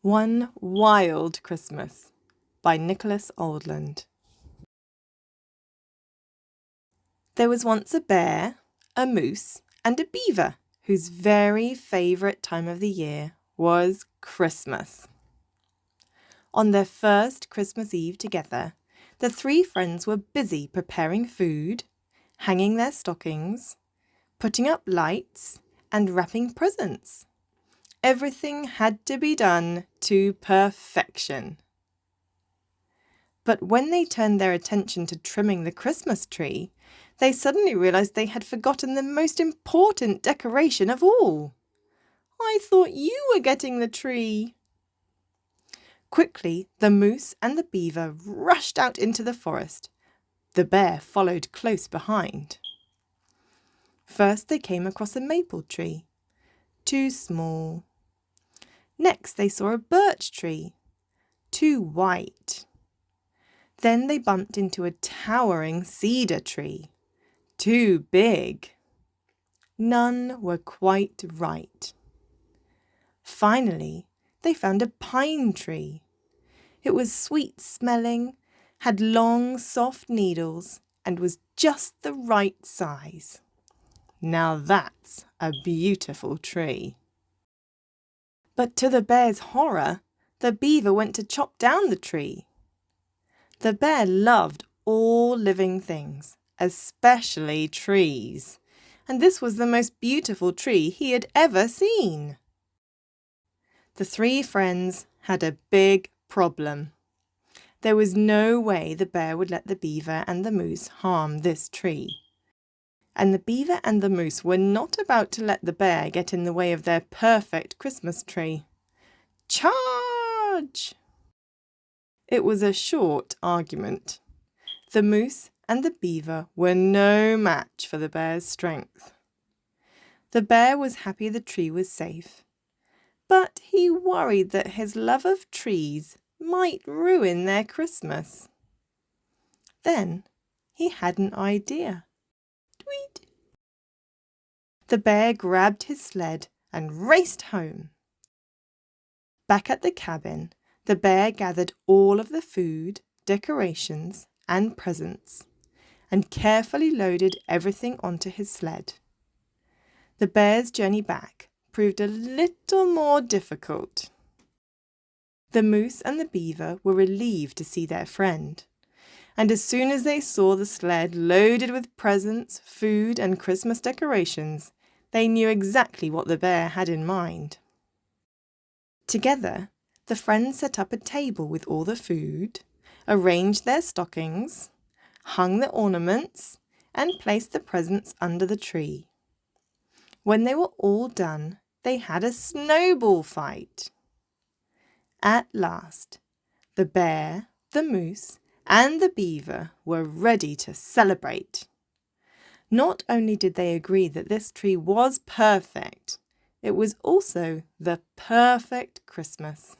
One Wild Christmas by Nicholas Oldland. There was once a bear, a moose, and a beaver whose very favourite time of the year was Christmas. On their first Christmas Eve together, the three friends were busy preparing food, hanging their stockings, putting up lights, and wrapping presents. Everything had to be done to perfection. But when they turned their attention to trimming the Christmas tree, they suddenly realized they had forgotten the most important decoration of all. "I thought you were getting the tree." Quickly, the moose and the beaver rushed out into the forest. The bear followed close behind. First, they came across a maple tree. Too small. Next, they saw a birch tree. Too white. Then they bumped into a towering cedar tree. Too big. None were quite right. Finally, they found a pine tree. It was sweet-smelling, had long, soft needles, and was just the right size. Now that's a beautiful tree. But to the bear's horror, the beaver went to chop down the tree. The bear loved all living things, especially trees, and this was the most beautiful tree he had ever seen. The three friends had a big problem. There was no way the bear would let the beaver and the moose harm this tree. And the beaver and the moose were not about to let the bear get in the way of their perfect Christmas tree. Charge! It was a short argument. The moose and the beaver were no match for the bear's strength. The bear was happy the tree was safe, but he worried that his love of trees might ruin their Christmas. Then he had an idea. Tweet! The bear grabbed his sled and raced home. Back at the cabin, the bear gathered all of the food, decorations, and presents, and carefully loaded everything onto his sled. The bear's journey back proved a little more difficult. The moose and the beaver were relieved to see their friend, and as soon as they saw the sled loaded with presents, food, and Christmas decorations, they knew exactly what the bear had in mind. Together, the friends set up a table with all the food, arranged their stockings, hung the ornaments, and placed the presents under the tree. When they were all done, they had a snowball fight. At last, the bear, the moose, and the beaver were ready to celebrate. Not only did they agree that this tree was perfect, it was also the perfect Christmas.